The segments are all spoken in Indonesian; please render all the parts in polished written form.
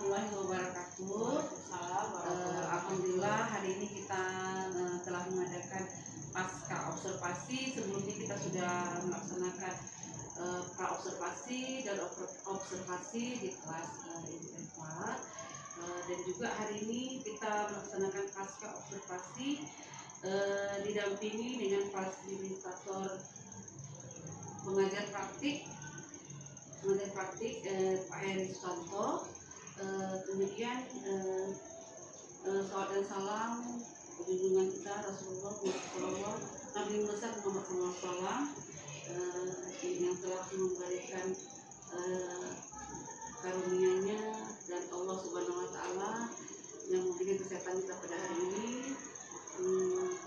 warahmatullahi wabarakatuh. Alhamdulillah hari ini kita telah mengadakan pasca observasi. Sebelumnya kita sudah melaksanakan pra observasi dan observasi di kelas Ibu Eva. Dan juga hari ini kita melaksanakan pasca observasi didampingi dengan fasilitator pengajar praktik Pak Heri Susanto. Kemudian salawat dan salam junjungan kita Rasulullah Nabi Muhammad SAW yang telah memberikan karunia-Nya dan Allah Subhanahu Wa Taala yang memberikan kesehatan kita pada hari ini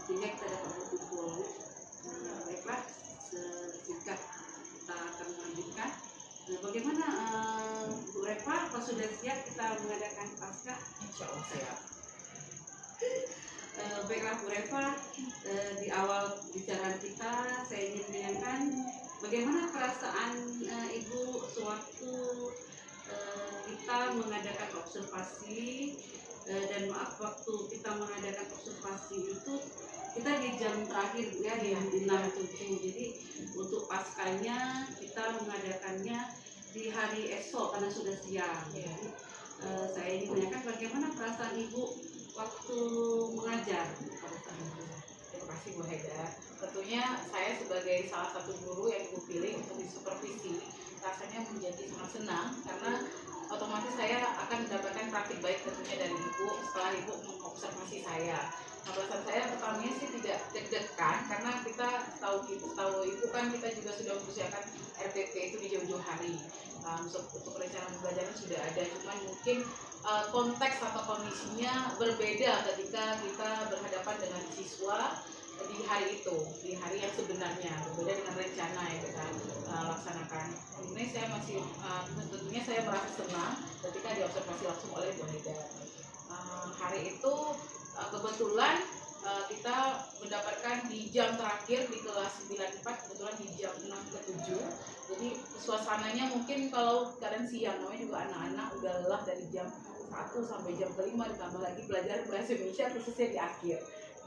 sehingga kita dapat berkumpul. Baiklah, singkat kita akan melanjutkan. Bagaimana Bu Reva, apa sudah siap kita mengadakan pasca? Insya Allah siap. Baiklah Bu Reva, di awal bicara kita saya ingin menanyakan bagaimana perasaan Ibu sewaktu kita mengadakan observasi, dan maaf waktu kita mengadakan observasi itu kita di jam terakhir ya di 6.7. Jadi untuk paskanya kita mengadakannya di hari esok karena sudah siang. Jadi saya ingin menanyakan bagaimana perasaan Ibu waktu mengajar pada saat itu. Terima kasih Bu Heda. Tentunya saya sebagai salah satu guru yang Ibu pilih untuk disupervisi rasanya menjadi sangat senang karena otomatis saya akan mendapatkan praktik baik tentunya dari Ibu setelah Ibu mengobservasi saya. Nah, perasaan saya pertamanya sih tidak deg-degan karena kita tahu Ibu kan kita juga sudah mempersiapkan RPP itu di jauh-jauh hari. Untuk rencana pembelajaran sudah ada, cuman mungkin konteks atau kondisinya berbeda ketika kita berhadapan dengan siswa di hari itu, di hari yang sebenarnya berbeda dengan rencana yang kita laksanakan. Ini saya masih tentunya saya merasa senang ketika diobservasi langsung oleh Bu Heda. Hari itu kebetulan kita mendapatkan di jam terakhir di kelas 94, kebetulan di jam 6 ke 7. Jadi suasananya mungkin kalau kalian siang, namanya juga anak-anak udah lelah dari jam 1 sampai jam 5, ditambah lagi belajar bahasa Indonesia khususnya di akhir.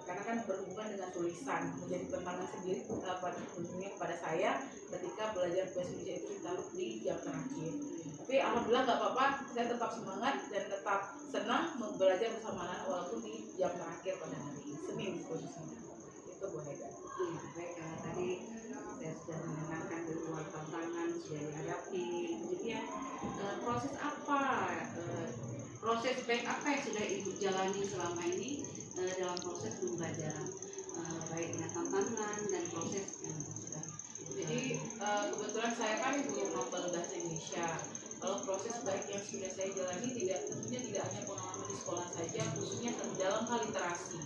Karena kan berhubungan dengan tulisan, menjadi tantangan sendiri tentunya kepada saya ketika belajar bahasa Indonesia itu ditaruh di jam terakhir. Tapi alhamdulillah nggak apa-apa, saya tetap semangat dan tetap senang belajar bersama anak walaupun di jam terakhir pada hari Senin khususnya. Itu Bu Heda. Baik, tadi saya sudah mendengarkan beberapa tantangan sudah dihadapi. Kemudian proses apa, proses baik apa yang sudah Ibu jalani selama ini dalam proses pembelajaran, baik dengan tantangan dan proses yang sudah. Jadi kebetulan saya kan guru novel bahasa Indonesia. Kalau proses baik yang sudah saya jalani tentunya tidak hanya pengalaman di sekolah saja, khususnya dalam hal literasi.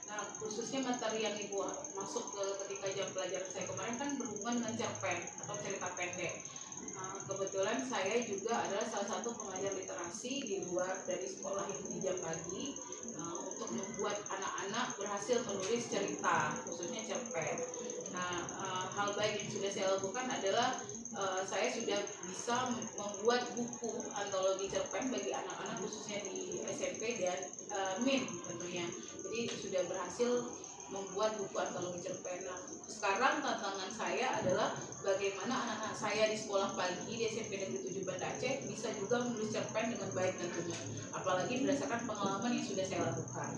Nah, khususnya materi yang Ibu masuk ketika jam pelajaran saya kemarin kan berhubungan dengan cerpen atau cerita pendek. Kebetulan saya juga adalah salah satu pengajar literasi di luar dari sekolah itu di jam pagi untuk membuat anak-anak berhasil menulis cerita, khususnya cerpen. Nah, hal baik yang sudah saya lakukan adalah saya sudah bisa membuat buku antologi cerpen bagi anak-anak khususnya di SMP dan MIN tentunya. Jadi sudah berhasil membuat buku antologi cerpen. Nah, sekarang tantangan saya adalah bagaimana anak-anak saya di sekolah pagi di SMP Negeri 7 Banda Aceh bisa juga menulis cerpen dengan baik tentunya. Apalagi berdasarkan pengalaman yang sudah saya lakukan.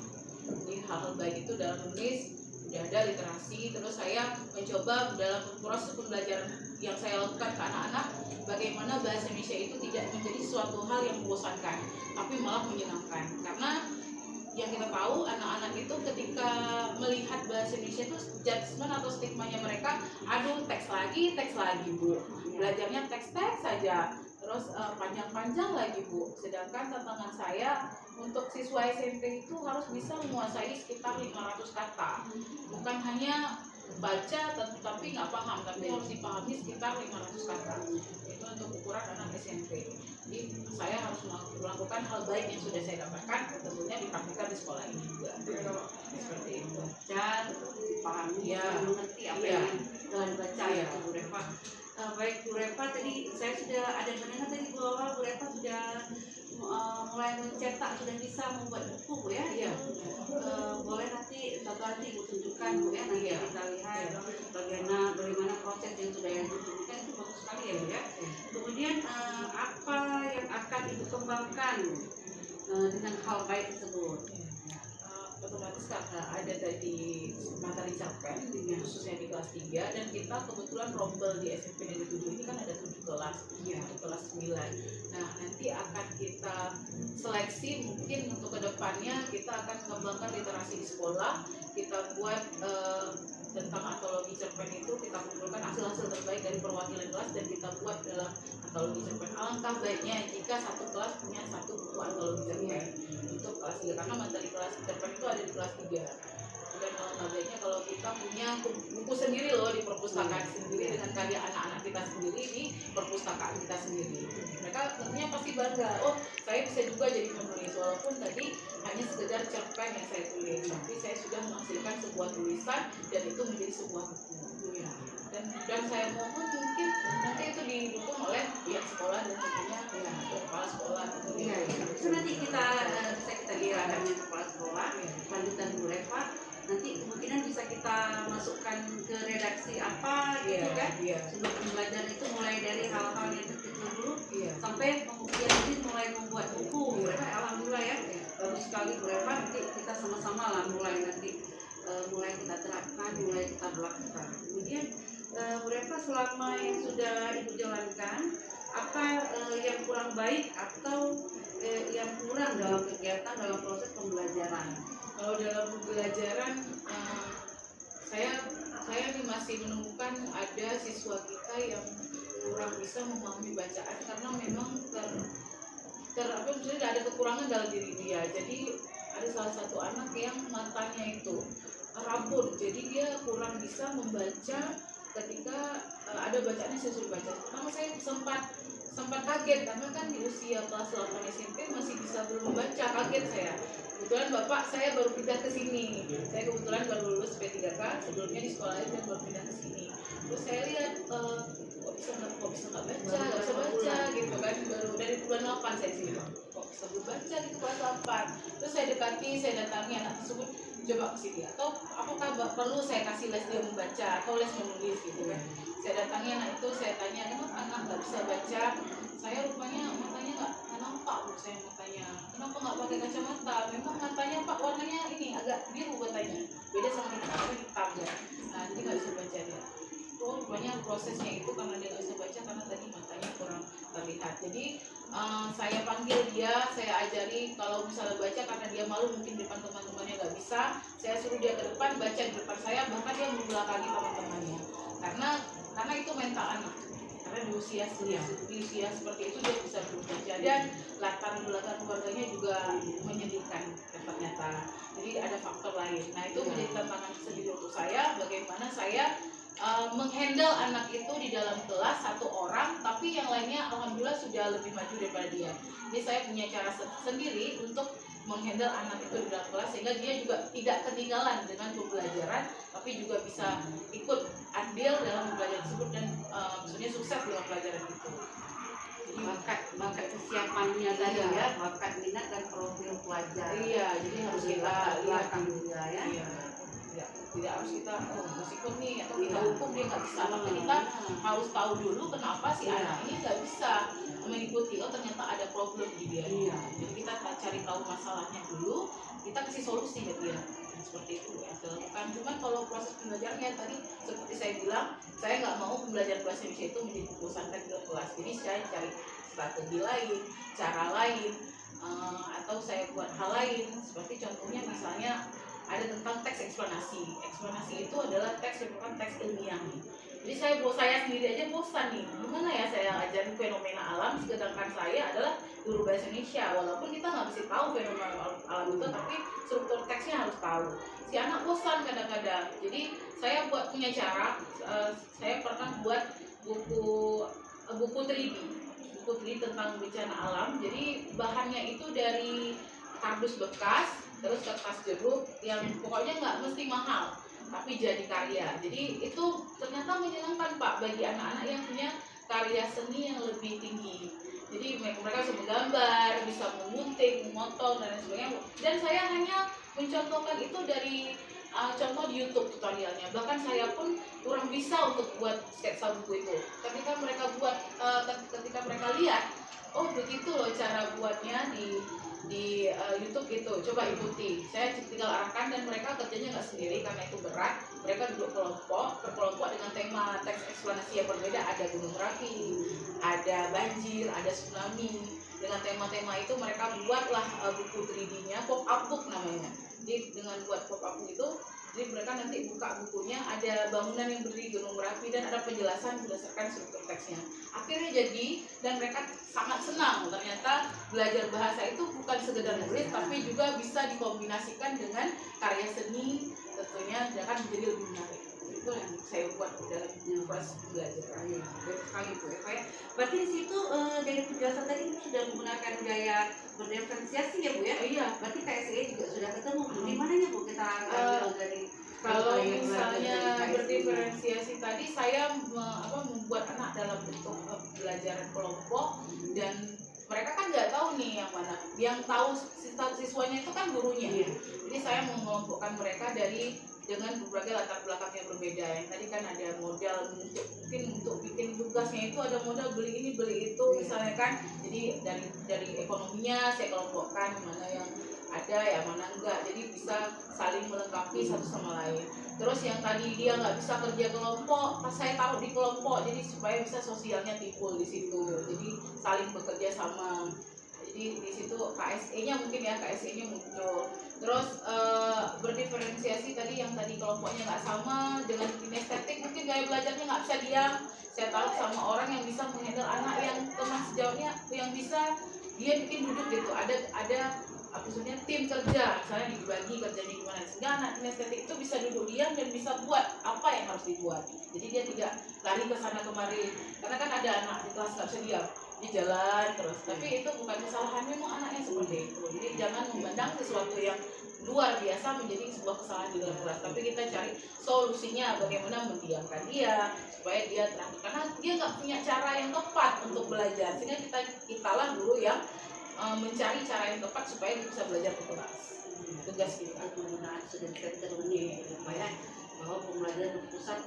Jadi hal-hal baik itu dalam menulis sudah ada literasi, terus saya mencoba dalam proses pembelajaran yang saya lakukan ke anak-anak bagaimana bahasa Indonesia itu tidak menjadi suatu hal yang membosankan, tapi malah menyenangkan. Karena yang kita tahu anak-anak itu ketika melihat bahasa Indonesia itu judgement atau stigmanya mereka, aduh teks lagi Bu, belajarnya teks saja, terus panjang-panjang lagi Bu. Sedangkan tantangan saya untuk siswa SMP itu harus bisa menguasai sekitar 500 kata, bukan hanya baca tapi nggak paham, tapi harus dipahami sekitar 500 kata. Itu untuk ukuran anak SMP. Jadi saya harus melakukan hal baik yang sudah saya dapatkan, tentunya dipraktikkan di sekolah ini juga. Seperti itu. Dan dipahami, mengerti apa yang telah dibaca ya Bu Reva. Baik Bu Reva, tadi saya sudah ada mendengar tadi bahwa Bu Reva sudah mulai mulai mencetak, sudah bisa membuat buku Bu ya. Iya. Boleh nanti suatu hari Ibu tunjukkan Bu ya, nanti Iya. kita lihat bagaimana proses yang sudah yang ditunjukkan, itu bagus sekali ya Bu ya. Kemudian apa yang akan Ibu kembangkan dengan hal baik tersebut? Otomatis karena ada tadi materi cerpen khususnya di kelas 3 dan kita kebetulan rombel di SMP Negeri 7 ini kan ada 7 kelas, untuk kelas 9. Nah, nanti akan kita seleksi mungkin untuk kedepannya kita akan mengembangkan literasi di sekolah. Kita buat tentang antologi cerpen itu, kita kumpulkan hasil-hasil terbaik dari perwakilan kelas dan kita buat dalam antologi cerpen. Alangkah baiknya jika satu kelas punya satu buku antologi cerpen untuk kelas 3 karena materi kelas cerpen itu ada di kelas 3. Dan alangkah baiknya kalau kita punya buku sendiri loh di perpustakaan sendiri dengan karya anak-anak kita sendiri di perpustakaan kita sendiri. Mereka tentunya pasti bangga, oh saya bisa juga jadi penulis walaupun tadi hanya sekedar cerpen yang saya tulis, tapi saya sudah menghasilkan sebuah tulisan dan itu menjadi sebuah buku. Dan saya mohon mungkin nanti itu didukung oleh pihak sekolah dan tentunya kepala sekolah. Itu nanti kita bisa kita lihat dengan kepala sekolah, lanjutan Bu Reva. Nanti kemungkinan bisa kita masukkan ke redaksi apa gitu kan. Sebelum pembelajaran itu mulai dari hal-hal yang kecil dulu sampai kemudian mulai membuat buku. Alhamdulillah ya, bagus sekali Bu Reva. Nanti kita sama-sama lah mulai nanti mulai kita terapkan, mulai kita lakukan. Kemudian Bu Reva, selama yang sudah Ibu jalankan, apa yang kurang baik atau yang kurang dalam kegiatan dalam proses pembelajaran? Kalau dalam pembelajaran saya nih masih menemukan ada siswa kita yang kurang bisa memahami bacaan karena memang misalnya ada kekurangan dalam diri dia. Jadi ada salah satu anak yang matanya itu rabun, jadi dia kurang bisa membaca ketika ada bacaannya saya suruh baca. Pertama saya sempat kaget karena kan di usia kelas 8 SMP masih bisa belum membaca, kaget saya. Kebetulan bapak saya baru pindah ke sini. Saya kebetulan baru lulus P3K, sebelumnya di sekolah lain dan baru pindah ke sini. Terus saya lihat kok bisa nggak baca gitu kan, baru dari bulan 8 saya sini. Kok bisa belum baca gitu kelas 8. Terus saya dekati, saya datangi anak tersebut, coba ke sini atau apakah perlu saya kasih les dia membaca atau les menulis gitu kan. Saya datangi anak itu, saya tanya kenapa anak nggak bisa baca. Saya rupanya matanya nggak nampak, saya matanya kenapa nggak pakai kacamata. Memang matanya pak warnanya ini agak biru katanya, beda sama hitam ya. Nah jadi nggak bisa baca dia. Oh rupanya prosesnya itu karena dia nggak bisa baca karena tadi matanya kurang terlihat. Jadi saya panggil dia, saya ajari kalau misalnya baca karena dia malu mungkin depan teman-temannya nggak bisa, saya suruh dia ke depan baca di depan saya, bahkan dia membelakangi teman-temannya karena itu mental anak, karena di usia seperti itu dia bisa berbaca dan latar belakang keluarganya juga menyedihkan ternyata, jadi ada faktor lain. Nah itu menjadi tantangan sendiri untuk saya, bagaimana saya menghandle anak itu di dalam kelas satu orang, tapi yang lainnya alhamdulillah sudah lebih maju daripada dia. Jadi saya punya cara sendiri untuk menghandle anak itu di dalam kelas sehingga dia juga tidak ketinggalan dengan pembelajaran, tapi juga bisa ikut andil dalam pembelajaran tersebut dan maksudnya sukses dalam pelajaran itu. Jadi bakat kesiapannya tadi ya, bakat minat dan profil pelajar. Iya, jadi harus kita lihat juga ya. Iya. Tidak harus kita harus ikut nih atau kita hukum dia nggak bisa, maka kita harus tahu dulu kenapa si anak ini nggak bisa mengikuti. Oh ternyata ada problem di dia. Jadi kita cari tahu masalahnya dulu, kita kasih solusi ke dia. Dan seperti itu ya saya lakukan. Cuman kalau proses pembelajarannya tadi seperti saya bilang, saya nggak mau pembelajaran bahasa Indonesia itu menjadi buku santai di kelas. Jadi saya cari strategi lain, cara lain, atau saya buat hal lain. Seperti contohnya misalnya ada tentang teks eksplanasi. Eksplanasi itu adalah teks yang bukan teks ilmiah nih. Jadi saya sendiri aja bosan nih. Gimana ya saya ajarin fenomena alam, sedangkan saya adalah guru bahasa Indonesia. Walaupun kita nggak bisa tahu fenomena alam itu, tapi struktur teksnya harus tahu. Si anak bosan kadang-kadang. Jadi saya punya cara. Saya pernah buat buku 3D. Buku 3D tentang bencana alam. Jadi bahannya itu dari kardus bekas, terus kertas jeruk yang pokoknya nggak mesti mahal tapi jadi karya. Jadi itu ternyata menyenangkan Pak bagi anak-anak yang punya karya seni yang lebih tinggi. Jadi mereka bisa menggambar, bisa mengunting, ketik, memotong dan lain sebagainya. Dan saya hanya mencontohkan itu dari contoh di YouTube tutorialnya. Bahkan saya pun kurang bisa untuk buat sketsa buku itu. Ketika mereka buat, ketika mereka lihat, oh begitu loh cara buatnya di YouTube gitu. Coba ikuti. Saya tinggal arahkan dan mereka kerjanya nggak sendiri karena itu berat. Mereka duduk berkelompok dengan tema teks eksplanasi yang berbeda. Ada gunung berapi, ada banjir, ada tsunami. Dengan tema-tema itu mereka buatlah buku 3D-nya, pop-up book namanya. Jadi dengan buat pop-up book itu, jadi mereka nanti buka bukunya, ada bangunan yang berdiri gunung berapi dan ada penjelasan berdasarkan struktur teksnya. Akhirnya jadi, dan mereka sangat senang. Ternyata belajar bahasa itu bukan sekedar nulis, tapi juga bisa dikombinasikan dengan karya seni, tentunya akan menjadi lebih menarik. Itu yang saya buat dalam proses belajar. Baik sekali Bu Eva ya. Berarti di situ dari penjelasan tadi sudah menggunakan gaya berdiferensiasi ya Bu ya? Iya. Berarti KSE juga sudah ketemu. Di mananya Bu kita ambil dari Kalau gaya misalnya belajar dari KSE? berdiferensiasi tadi, saya membuat anak dalam bentuk pembelajaran kelompok, dan mereka kan nggak tahu nih yang mana. Yang tahu siswanya itu kan gurunya. Iya. Jadi saya mengelompokkan mereka dengan berbagai latar belakang yang berbeda. Yang tadi kan ada modal mungkin untuk bikin tugasnya itu ada modal beli ini beli itu misalnya kan. Jadi dari ekonominya saya kelompokkan mana yang ada ya mana enggak, jadi bisa saling melengkapi satu sama lain. Terus yang tadi dia nggak bisa kerja kelompok, pas saya taruh di kelompok, jadi supaya bisa sosialnya timbul di situ, jadi saling bekerja sama. Jadi di situ KSE-nya mungkin ya, KSE-nya muncul. Terus berdiferensiasi tadi, yang tadi kelompoknya nggak sama, dengan kinestetik mungkin gaya belajarnya nggak bisa diam. Saya taruh sama orang yang bisa menghandle anak yang teman sejauhnya, yang bisa dia bikin duduk gitu. Ada maksudnya tim kerja, misalnya dibagi kerjanya gimana, sehingga anak kinestetik itu bisa duduk diam dan bisa buat apa yang harus dibuat. Jadi dia tidak lari ke sana kemari, karena kan ada anak di kelas nggak bisa diam, dia jalan terus. Tapi itu bukan kesalahan, memang anaknya seperti itu. Jadi jangan memandang sesuatu yang luar biasa menjadi sebuah kesalahan di dalam kelas, tapi kita cari solusinya bagaimana mendiamkan dia supaya dia terang, karena dia nggak punya cara yang tepat untuk belajar, sehingga kitalah guru yang mencari cara yang tepat supaya dia bisa belajar keras. Tugas kita Penggunaan student center learning supaya bahwa pembelajaran berpusat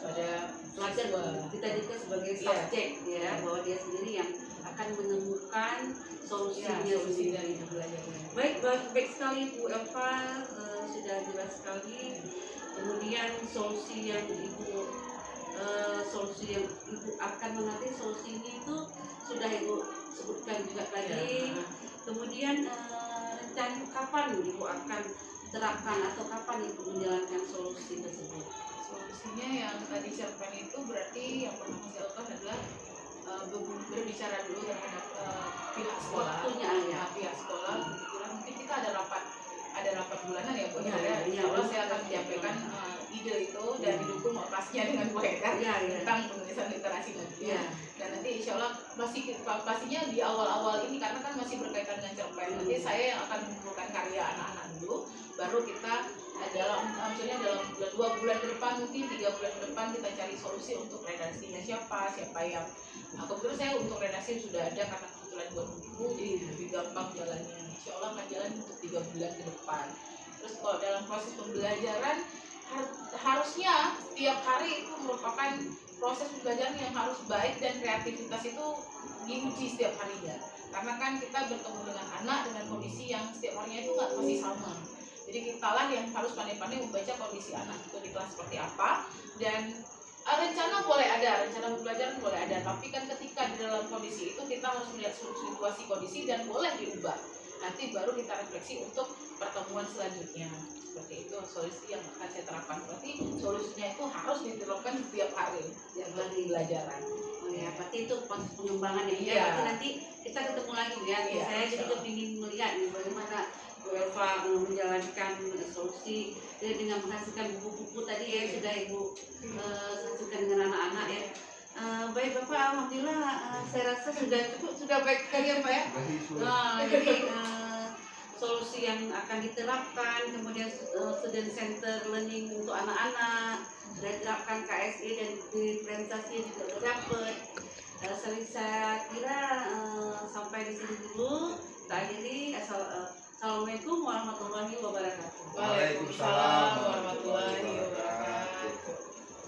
pada pelajar kita juga sebagai subjek ya, bahwa dia sendiri yang akan menemukan solusinya solusi sendiri. dari belajarnya. Baik sekali Bu Eva, sudah jelas sekali. Kemudian solusi yang Ibu akan mengerti solusinya itu sudah Ibu sebutkan juga tadi. Kemudian rencana kapan Ibu akan terapkan atau kapan Ibu menjalankan solusi tersebut? Solusinya yang tadi cerpen itu berarti yang pertama saya lakukan adalah berbicara dulu terhadap pihak sekolah. Waktunya ya. Pihak sekolah, kebetulan mungkin kita ada rapat bulanan ya Bu. Iya, Kalau saya akan menyampaikan ide itu dan didukung pastinya dengan baik kan tentang penulisan literasi nanti. Dan nanti insya Allah pastinya di awal-awal ini, karena kan masih berkaitan dengan cerpen, nanti saya yang akan mengumpulkan karya anak-anak dulu, baru kita maksudnya dalam 2 bulan ke depan, mungkin 3 bulan ke depan kita cari solusi untuk redaksinya siapa yang kebetulan saya untuk redaksi sudah ada karena kebetulan buat buku, jadi lebih gampang jalannya. Insya Allah akan jalan untuk 3 bulan ke depan. Terus kalau dalam proses pembelajaran harusnya setiap hari itu merupakan proses pembelajaran yang harus baik, dan kreativitas itu diuji setiap harinya, karena kan kita bertemu dengan anak dengan kondisi yang setiap harinya itu nggak pasti sama. Jadi kitalah yang harus pandai-pandai membaca kondisi anak itu di kelas seperti apa. Dan rencana boleh ada, rencana pembelajaran boleh ada, tapi kan ketika di dalam kondisi itu kita harus melihat situasi kondisi dan boleh diubah. Nanti baru kita refleksi untuk pertemuan selanjutnya. Seperti itu solusi yang akan saya terapkan. Berarti solusinya itu harus diterapkan setiap hari yang lagi pelajaran. Oh ya, berarti itu proses pengembangan ya. Iya. Berarti nanti kita ketemu lagi ya. Saya jadi kepingin melihat nih bagaimana Bu Eva menjalankan solusi dengan menghasilkan buku-buku tadi ya, sudah Ibu hasilkan dengan anak-anak ya. Baik Bapak, alhamdulillah saya rasa sudah baik sekali ya Pak ya. Jadi solusi yang akan diterapkan, kemudian student center learning untuk anak-anak, sudah diterapkan KSE dan diferensiasi juga sudah dapat. Saya kira sampai di sini dulu. Kita Assalamualaikum warahmatullahi wabarakatuh.